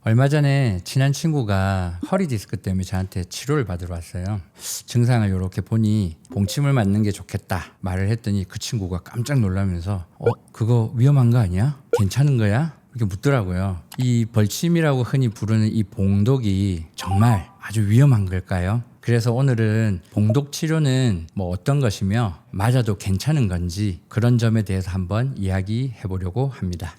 얼마 전에 친한 친구가 허리 디스크 때문에 저한테 치료를 받으러 왔어요. 증상을 이렇게 보니 봉침을 맞는 게 좋겠다 말을 했더니 그 친구가 깜짝 놀라면서 그거 위험한 거 아니야? 괜찮은 거야? 이렇게 묻더라고요. 이 벌침이라고 흔히 부르는 이 봉독이 정말 아주 위험한 걸까요? 그래서 오늘은 봉독 치료는 어떤 것이며 맞아도 괜찮은 건지 그런 점에 대해서 한번 이야기해 보려고 합니다.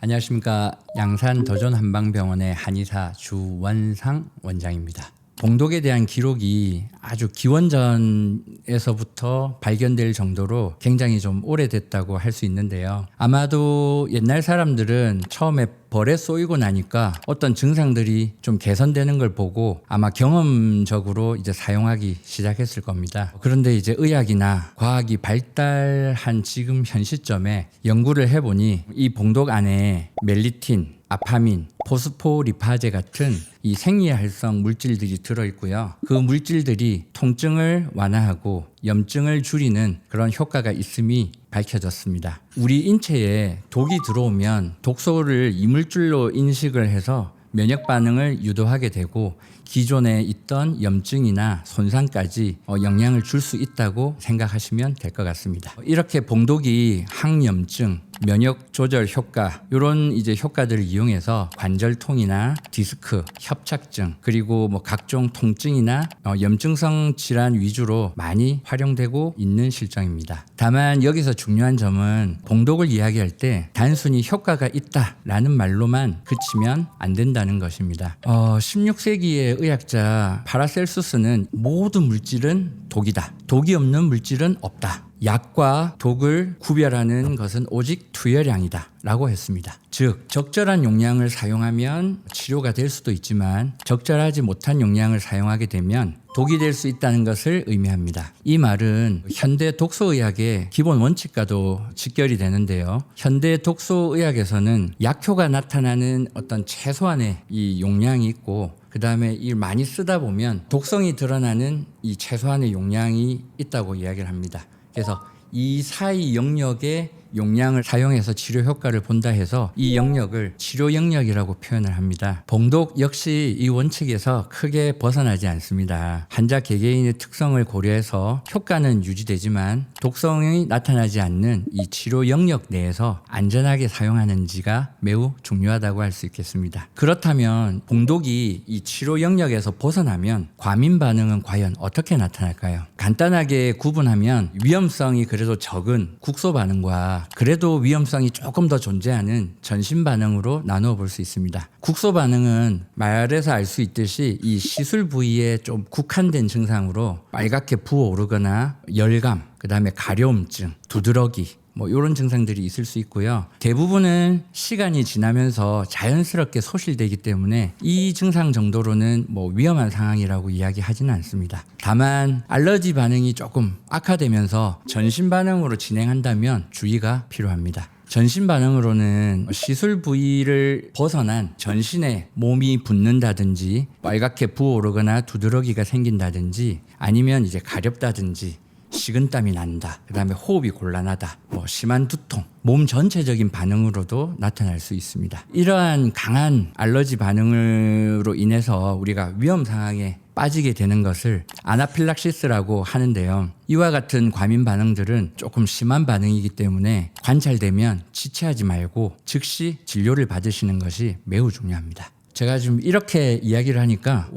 안녕하십니까. 양산 더존한방병원의 한의사 주원상 원장입니다. 봉독에 대한 기록이 아주 기원전에서부터 발견될 정도로 굉장히 좀 오래됐다고 할 수 있는데요. 아마도 옛날 사람들은 처음에 벌에 쏘이고 나니까 어떤 증상들이 좀 개선되는 걸 보고 아마 경험적으로 이제 사용하기 시작했을 겁니다. 그런데 이제 의학이나 과학이 발달한 지금 현 시점에 연구를 해보니 이 봉독 안에 멜리틴, 아파민, 포스포리파제 같은 이 생리활성 물질들이 들어있고요. 그 물질들이 통증을 완화하고 염증을 줄이는 그런 효과가 있음이 밝혀졌습니다. 우리 인체에 독이 들어오면 독소를 이물질로 인식을 해서 면역 반응을 유도하게 되고 기존에 있던 염증이나 손상까지 영향을 줄 수 있다고 생각하시면 될 것 같습니다. 이렇게 봉독이 항염증, 면역 조절 효과 이런 이제 효과들을 이용해서 관절통이나 디스크, 협착증 그리고 각종 통증이나 염증성 질환 위주로 많이 활용되고 있는 실정입니다. 다만 여기서 중요한 점은 봉독을 이야기할 때 단순히 효과가 있다라는 말로만 그치면 안 된다는 것입니다. 16세기의 의학자 파라셀수스는 모든 물질은 독이다. 독이 없는 물질은 없다. 약과 독을 구별하는 것은 오직 투여량이다 라고 했습니다. 즉 적절한 용량을 사용하면 치료가 될 수도 있지만 적절하지 못한 용량을 사용하게 되면 독이 될 수 있다는 것을 의미합니다. 이 말은 현대 독소의학의 기본 원칙과도 직결이 되는데요. 현대 독소의학에서는 약효가 나타나는 어떤 최소한의 이 용량이 있고 그 다음에 이 많이 쓰다 보면 독성이 드러나는 이 최소한의 용량이 있다고 이야기를 합니다. 그래서 이 사이 영역의 용량을 사용해서 치료 효과를 본다 해서 이 영역을 치료 영역이라고 표현을 합니다. 봉독 역시 이 원칙에서 크게 벗어나지 않습니다. 환자 개개인의 특성을 고려해서 효과는 유지되지만 독성이 나타나지 않는 이 치료 영역 내에서 안전하게 사용하는지가 매우 중요하다고 할 수 있겠습니다. 그렇다면 봉독이 이 치료 영역에서 벗어나면 과민 반응은 과연 어떻게 나타날까요? 간단하게 구분하면 위험성이 그래도 적은 국소 반응과 그래도 위험성이 조금 더 존재하는 전신 반응으로 나누어 볼 수 있습니다. 국소 반응은 말에서 알 수 있듯이 이 시술 부위에 좀 국한된 증상으로 빨갛게 부어오르거나 열감, 그 다음에 가려움증, 두드러기 이런 증상들이 있을 수 있고요. 대부분은 시간이 지나면서 자연스럽게 소실되기 때문에 이 증상 정도로는 위험한 상황이라고 이야기하지는 않습니다. 다만 알러지 반응이 조금 악화되면서 전신 반응으로 진행한다면 주의가 필요합니다. 전신 반응으로는 시술 부위를 벗어난 전신에 몸이 붓는다든지 빨갛게 부어오르거나 두드러기가 생긴다든지 아니면 이제 가렵다든지 식은땀이 난다. 그 다음에 호흡이 곤란하다. 심한 두통, 몸 전체적인 반응으로도 나타날 수 있습니다. 이러한 강한 알러지 반응으로 인해서 우리가 위험 상황에 빠지게 되는 것을 아나필락시스라고 하는데요. 이와 같은 과민 반응들은 조금 심한 반응이기 때문에 관찰되면 지체하지 말고 즉시 진료를 받으시는 것이 매우 중요합니다. 제가 지금 이렇게 이야기를 하니까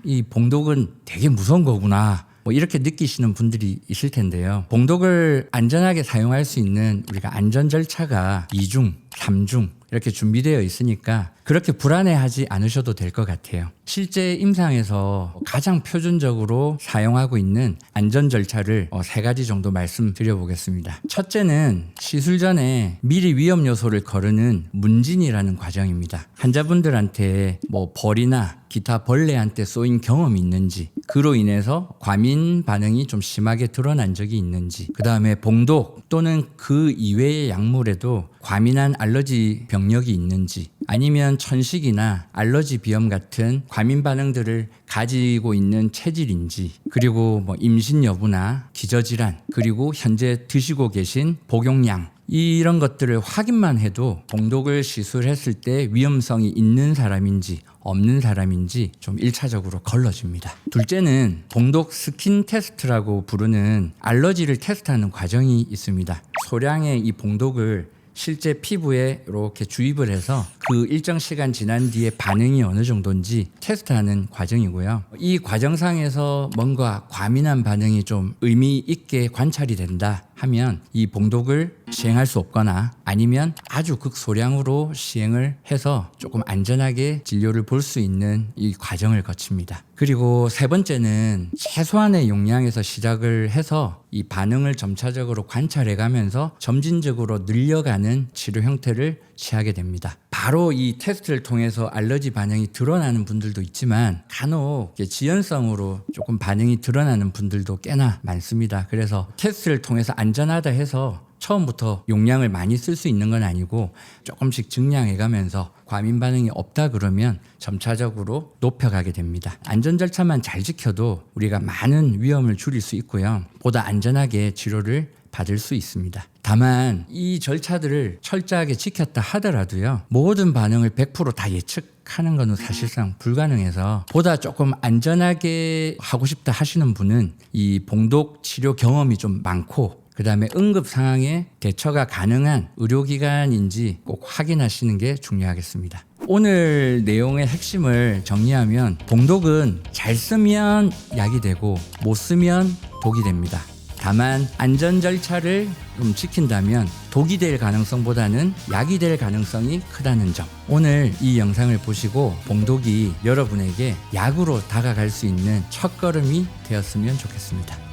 이 봉독은 되게 무서운 거구나. 이렇게 느끼시는 분들이 있을 텐데요. 봉독을 안전하게 사용할 수 있는 우리가 안전 절차가 2중, 3중 이렇게 준비되어 있으니까 그렇게 불안해하지 않으셔도 될 것 같아요. 실제 임상에서 가장 표준적으로 사용하고 있는 안전 절차를 3가지 정도 말씀드려보겠습니다. 첫째는 시술 전에 미리 위험 요소를 거르는 문진이라는 과정입니다. 환자분들한테 벌이나 기타 벌레한테 쏘인 경험이 있는지, 그로 인해서 과민 반응이 좀 심하게 드러난 적이 있는지, 그 다음에 봉독 또는 그 이외의 약물에도 과민한 알러지 병력이 있는지, 아니면 천식이나 알러지 비염 같은 과민 반응들을 가지고 있는 체질인지, 그리고 임신 여부나 기저질환, 그리고 현재 드시고 계신 복용량, 이런 것들을 확인만 해도 봉독을 시술했을 때 위험성이 있는 사람인지 없는 사람인지 좀 1차적으로 걸러집니다. 둘째는 봉독 스킨 테스트라고 부르는 알러지를 테스트하는 과정이 있습니다. 소량의 이 봉독을 실제 피부에 이렇게 주입을 해서 그 일정 시간 지난 뒤에 반응이 어느 정도인지 테스트하는 과정이고요. 이 과정상에서 뭔가 과민한 반응이 좀 의미 있게 관찰이 된다 하면 이 봉독을 시행할 수 없거나 아니면 아주 극소량으로 시행을 해서 조금 안전하게 진료를 볼 수 있는 이 과정을 거칩니다. 그리고 세 번째는 최소한의 용량에서 시작을 해서 이 반응을 점차적으로 관찰해 가면서 점진적으로 늘려가는 치료 형태를 취하게 됩니다. 바로 이 테스트를 통해서 알러지 반응이 드러나는 분들도 있지만 간혹 지연성으로 조금 반응이 드러나는 분들도 꽤나 많습니다. 그래서 테스트를 통해서 안전하다 해서 처음부터 용량을 많이 쓸 수 있는 건 아니고 조금씩 증량해 가면서 과민 반응이 없다 그러면 점차적으로 높여가게 됩니다. 안전 절차만 잘 지켜도 우리가 많은 위험을 줄일 수 있고요. 보다 안전하게 치료를 받을 수 있습니다. 다만 이 절차들을 철저하게 지켰다 하더라도요. 모든 반응을 100% 다 예측하는 것은 사실상 불가능해서 보다 조금 안전하게 하고 싶다 하시는 분은 이 봉독 치료 경험이 좀 많고 그다음에 응급 상황에 대처가 가능한 의료기관인지 꼭 확인하시는 게 중요하겠습니다. 오늘 내용의 핵심을 정리하면 봉독은 잘 쓰면 약이 되고 못 쓰면 독이 됩니다. 다만 안전 절차를 좀 지킨다면 독이 될 가능성보다는 약이 될 가능성이 크다는 점. 오늘 이 영상을 보시고 봉독이 여러분에게 약으로 다가갈 수 있는 첫걸음이 되었으면 좋겠습니다.